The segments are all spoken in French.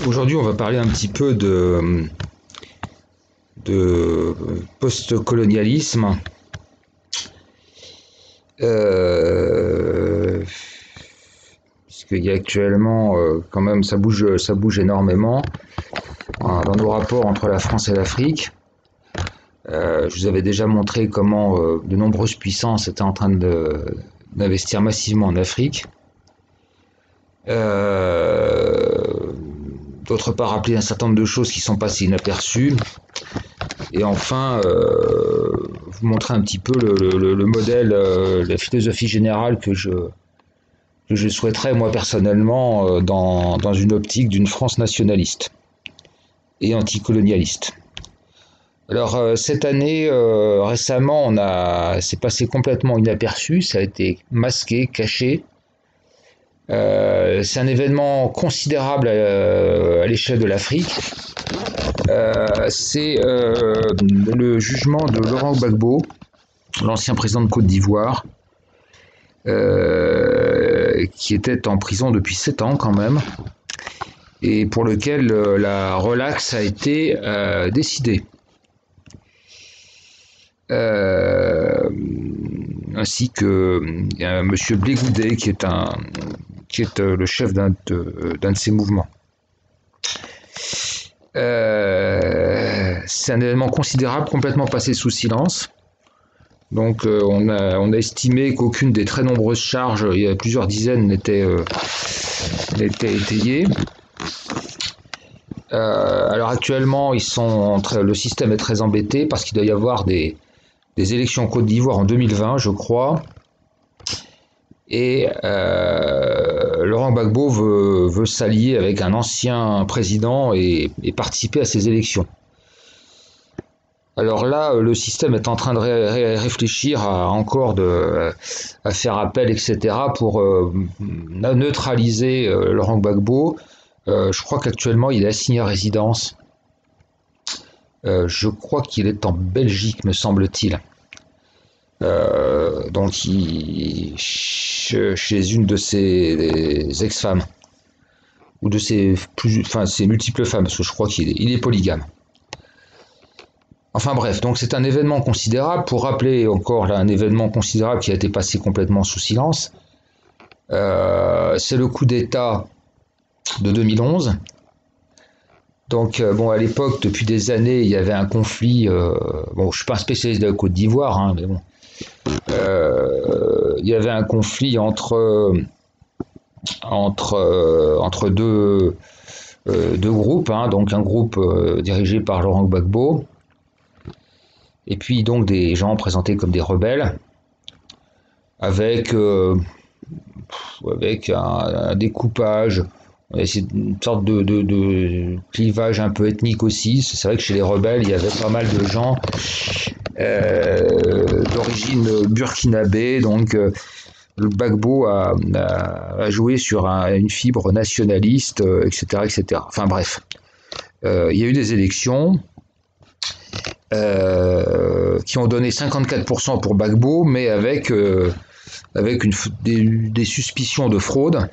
Aujourd'hui, on va parler un petit peu de post-colonialisme. Puisqu'il y a actuellement, quand même, ça bouge énormément dans nos rapports entre la France et l'Afrique. Je vous avais déjà montré comment de nombreuses puissances étaient en train d'investir massivement en Afrique. D'autre part, rappeler un certain nombre de choses qui sont passées inaperçues. Et enfin, vous montrer un petit peu le modèle, la philosophie générale que je souhaiterais, moi personnellement, dans une optique d'une France nationaliste et anticolonialiste. Alors, cette année, récemment, c'est passé complètement inaperçu, ça a été masqué, caché. C'est un événement considérable à l'échelle de l'Afrique. C'est le jugement de Laurent Gbagbo, l'ancien président de Côte d'Ivoire, qui était en prison depuis 7 ans quand même, et pour lequel la relaxe a été décidée. Ainsi que monsieur Blé Goudet, qui est le chef d'un de ces mouvements. C'est un événement considérable, complètement passé sous silence. Donc on a estimé qu'aucune des très nombreuses charges, il y a plusieurs dizaines, n'était étayée. Alors actuellement, le système est très embêté parce qu'il doit y avoir des élections en Côte d'Ivoire en 2020, je crois. Et Laurent Gbagbo veut s'allier avec un ancien président et participer à ces élections. Alors là, le système est en train de réfléchir à faire appel, etc., pour neutraliser Laurent Gbagbo. Je crois qu'actuellement, il est assigné à résidence. Je crois qu'il est en Belgique, me semble-t-il. Donc chez une de ses ex-femmes ou de ses multiples femmes, parce que je crois qu'il est polygame. Enfin bref, donc c'est un événement considérable. Pour rappeler encore là, un événement considérable qui a été passé complètement sous silence, c'est le coup d'État de 2011. Donc à l'époque, depuis des années, il y avait un conflit. Je suis pas un spécialiste de la Côte d'Ivoire, hein, mais bon. Il y avait un conflit entre deux groupes, hein, donc un groupe dirigé par Laurent Gbagbo, et puis donc des gens présentés comme des rebelles, avec un découpage, c'est une sorte de clivage un peu ethnique aussi. C'est vrai que chez les rebelles, il y avait pas mal de gens d'origine burkinabé, donc le Gbagbo a joué sur une fibre nationaliste, etc., etc. Enfin bref, il y a eu des élections qui ont donné 54% pour Gbagbo, mais avec des suspicions de fraude,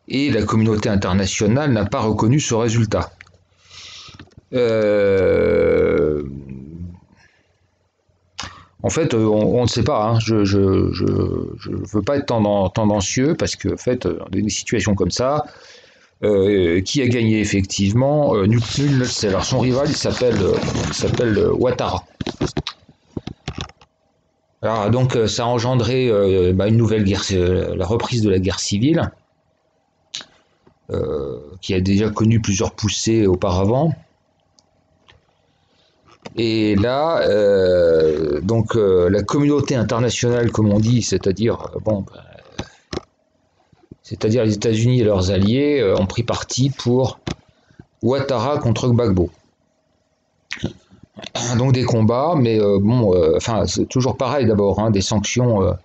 et la communauté internationale n'a pas reconnu ce résultat. En fait, on ne sait pas. Hein. Je veux pas être tendancieux parce que, en fait, dans des situations comme ça, qui a gagné effectivement, nul ne le sait. Alors son rival, il s'appelle Ouattara. Alors donc, ça a engendré une nouvelle guerre, la reprise de la guerre civile, qui a déjà connu plusieurs poussées auparavant. Et là, la communauté internationale, comme on dit, c'est-à-dire les États-Unis et leurs alliés, ont pris parti pour Ouattara contre Gbagbo. Donc des combats, mais c'est toujours pareil d'abord, hein, des sanctions,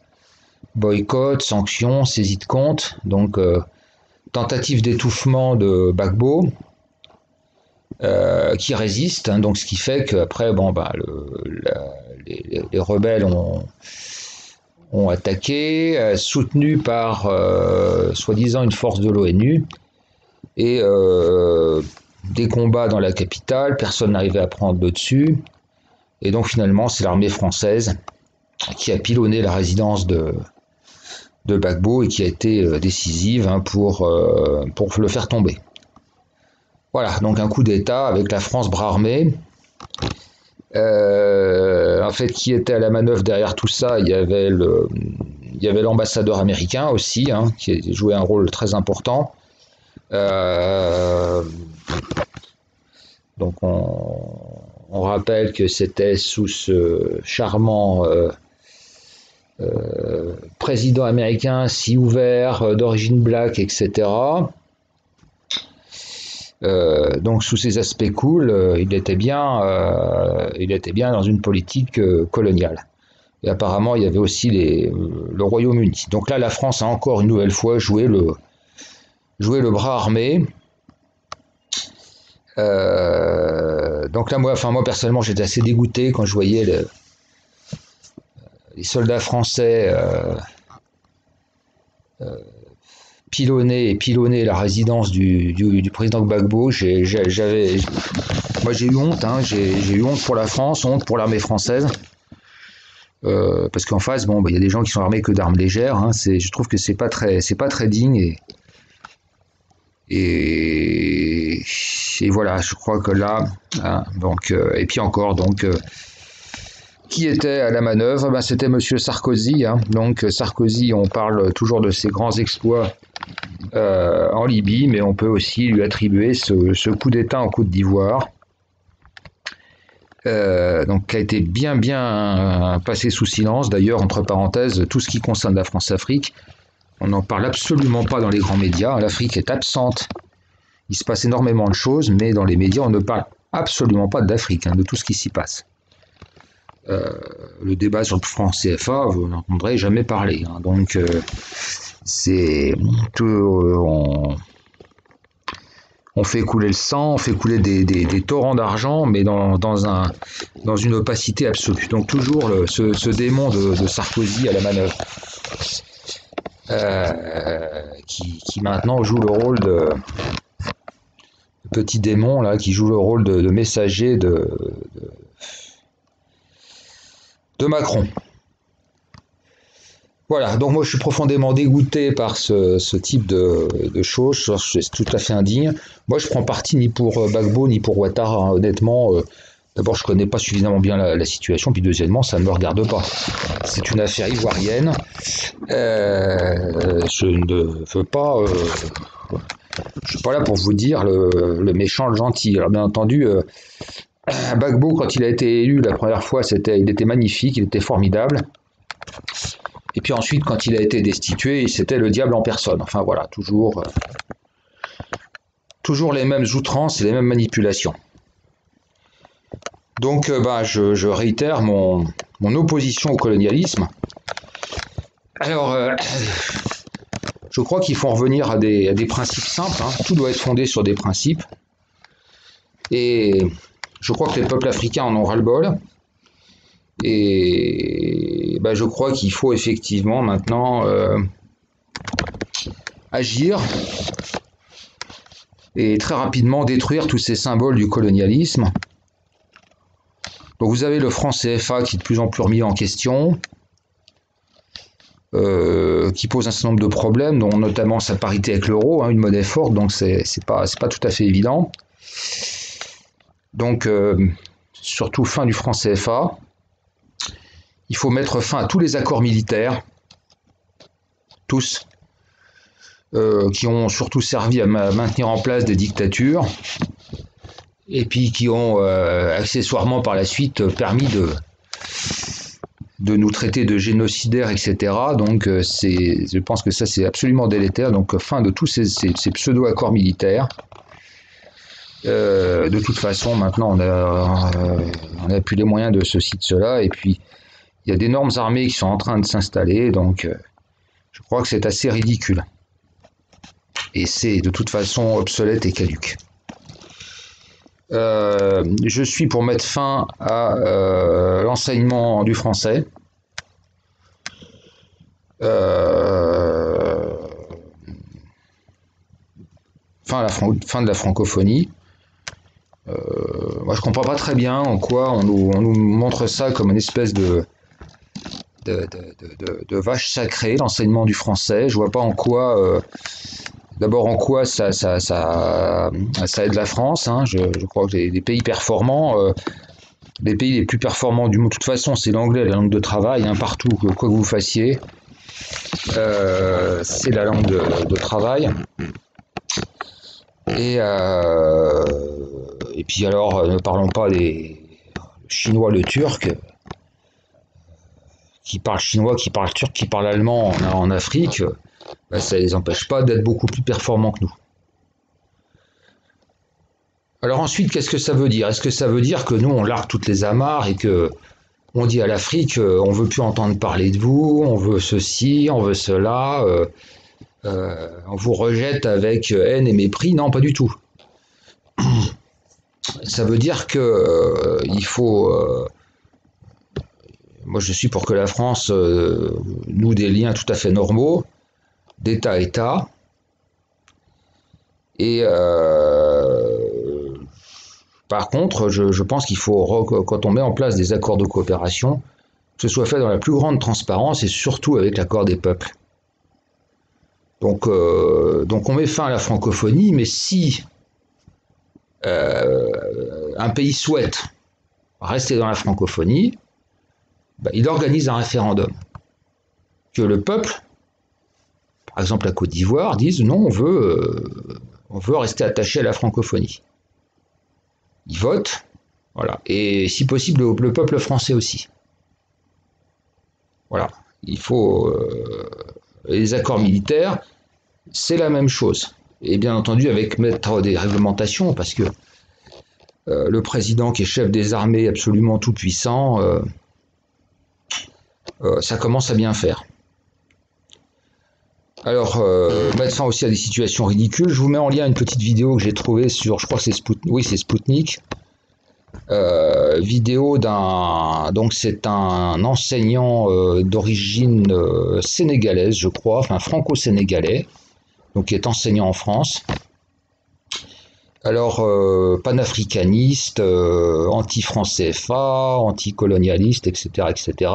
boycott, sanctions, saisie de compte, donc tentative d'étouffement de Gbagbo, qui résiste, hein, donc ce qui fait qu'après, les rebelles ont attaqué, soutenus par soi-disant une force de l'ONU, Et des combats dans la capitale, personne n'arrivait à prendre le dessus. Et donc finalement, c'est l'armée française qui a pilonné la résidence de Gbagbo et qui a été décisive pour le faire tomber. Voilà, donc un coup d'État avec la France bras armés. En fait, qui était à la manœuvre derrière tout ça? Il y avait l'ambassadeur américain aussi, qui jouait un rôle très important. Donc on rappelle que c'était sous ce charmant président américain si ouvert, d'origine black, etc. Donc sous ces aspects cool, il était bien dans une politique coloniale. Et apparemment, il y avait aussi le Royaume-Uni. Donc là, la France a encore une nouvelle fois joué le bras armé. Donc là, moi personnellement, j'étais assez dégoûté quand je voyais les soldats français pilonner la résidence du président Gbagbo. Moi, j'ai eu honte. J'ai eu honte pour la France, honte pour l'armée française. Parce qu'en face, il y a des gens qui sont armés que d'armes légères. Je trouve que c'est pas très digne. Et voilà, je crois que là, et puis encore, qui était à la manœuvre? C'était Monsieur Sarkozy. Donc Sarkozy, on parle toujours de ses grands exploits en Libye, mais on peut aussi lui attribuer ce coup d'État en Côte d'Ivoire. Donc qui a été bien passé sous silence. D'ailleurs, entre parenthèses, tout ce qui concerne la France-Afrique, on n'en parle absolument pas dans les grands médias. L'Afrique est absente. Il se passe énormément de choses, mais dans les médias, on ne parle absolument pas d'Afrique, de tout ce qui s'y passe. Le débat sur le franc CFA, vous n'entendrez jamais parler. Donc, on fait couler le sang, on fait couler des torrents d'argent, mais dans une opacité absolue. Donc toujours ce démon de Sarkozy à la manœuvre, qui maintenant joue le rôle de petit démon là, qui joue le rôle de messager de Macron. Voilà, donc moi je suis profondément dégoûté par ce type de choses, c'est tout à fait indigne. Moi je prends parti ni pour Gbagbo ni pour Ouattara, honnêtement. D'abord je connais pas suffisamment bien la situation, puis deuxièmement ça ne me regarde pas. C'est une affaire ivoirienne. Je ne veux pas... je suis pas là pour vous dire le méchant, le gentil. Alors bien entendu, Gbagbo quand il a été élu la première fois, il était magnifique, il était formidable. Et puis ensuite, quand il a été destitué, c'était le diable en personne. Enfin voilà, toujours les mêmes outrances et les mêmes manipulations. Donc je réitère mon opposition au colonialisme. Alors, je crois qu'il faut en revenir à des principes simples. Tout doit être fondé sur des principes. Et je crois que les peuples africains en ont ras-le-bol. Et je crois qu'il faut effectivement maintenant agir et très rapidement détruire tous ces symboles du colonialisme. Donc vous avez le franc CFA qui est de plus en plus remis en question, qui pose un certain nombre de problèmes, dont notamment sa parité avec l'euro, une monnaie forte, donc c'est pas tout à fait évident. Donc surtout fin du franc CFA. Il faut mettre fin à tous les accords militaires, tous, qui ont surtout servi à maintenir en place des dictatures, et puis qui ont accessoirement par la suite permis de nous traiter de génocidaires, etc. Donc je pense que ça c'est absolument délétère. Donc fin de tous ces pseudo-accords militaires. De toute façon, maintenant on a plus les moyens de ceci, de cela, et puis il y a d'énormes armées qui sont en train de s'installer, donc je crois que c'est assez ridicule. Et c'est de toute façon obsolète et caduque. Je suis pour mettre fin à l'enseignement du français. fin de la francophonie. Moi, je comprends pas très bien en quoi on nous montre ça comme une espèce de vache sacrée, l'enseignement du français. Je vois pas en quoi, d'abord en quoi ça aide la France. Hein. Je crois que les pays performants, les pays les plus performants du monde, de toute façon, c'est l'anglais, la langue de travail, hein, partout, quoi que vous fassiez. C'est la langue de travail. Et puis alors, ne parlons pas des Chinois, le Turc, qui parlent chinois, qui parlent turc, qui parlent allemand en Afrique, ben, ça ne les empêche pas d'être beaucoup plus performants que nous. Alors ensuite, qu'est-ce que ça veut dire? Est-ce que ça veut dire que nous, on largue toutes les amarres et que on dit à l'Afrique, on veut plus entendre parler de vous, on veut ceci, on veut cela, on vous rejette avec haine et mépris? Non, pas du tout. Ça veut dire que il faut. Moi, je suis pour que la France noue des liens tout à fait normaux, d'État à État. Et par contre, je pense qu'il faut, quand on met en place des accords de coopération, que ce soit fait dans la plus grande transparence et surtout avec l'accord des peuples. Donc on met fin à la francophonie, mais si un pays souhaite rester dans la francophonie, ben, il organise un référendum. Que le peuple, par exemple la Côte d'Ivoire, dise non, on veut rester attaché à la francophonie. Ils votent, voilà. Et si possible, le peuple français aussi. Voilà. Il faut les accords militaires, c'est la même chose. Et bien entendu, avec mettre des réglementations, parce que le président qui est chef des armées absolument tout puissant, ça commence à bien faire. Alors, mettre fin aussi à des situations ridicules. Je vous mets en lien une petite vidéo que j'ai trouvée sur, je crois que c'est Spoutnik, oui, c'est Spoutnik. Vidéo donc c'est un enseignant d'origine sénégalaise, je crois, enfin franco-sénégalais, donc qui est enseignant en France. Alors, panafricaniste, anti-franc CFA, anticolonialiste, etc., etc.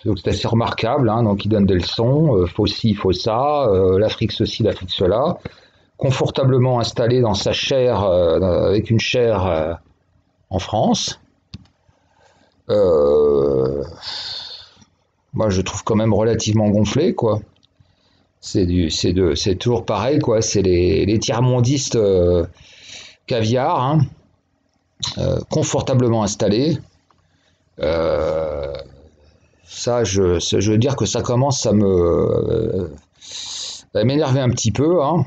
Donc c'est assez remarquable, hein, donc il donne des leçons, faut ci, faut ça, l'Afrique ceci, l'Afrique cela, confortablement installé dans sa chaire, avec une chaire en France. Moi je trouve quand même relativement gonflé, quoi. C'est toujours pareil, quoi, c'est les tiers-mondistes caviar, hein, confortablement installés. Ça, je veux dire que ça commence à m'énerver un petit peu, hein.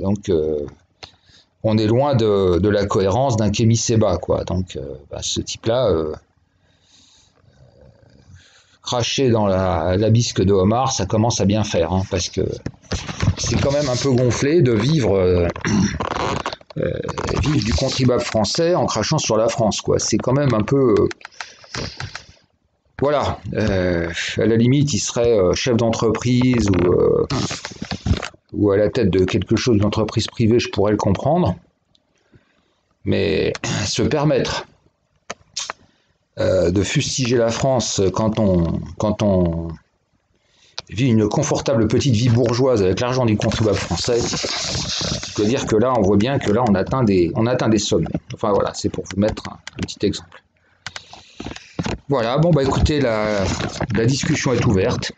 Donc, on est loin de la cohérence d'un Kémy Séba, quoi. Donc, ce type-là, cracher dans la bisque de homard, ça commence à bien faire, hein, parce que c'est quand même un peu gonflé de vivre du contribuable français en crachant sur la France, quoi. C'est quand même un peu... Voilà, à la limite, il serait chef d'entreprise ou à la tête de quelque chose d'entreprise privée, je pourrais le comprendre. Mais se permettre de fustiger la France quand on vit une confortable petite vie bourgeoise avec l'argent du contribuable français, je veux dire que là, on voit bien que là, on atteint des sommets. Enfin voilà, c'est pour vous mettre un petit exemple. Voilà, bon bah écoutez, la discussion est ouverte.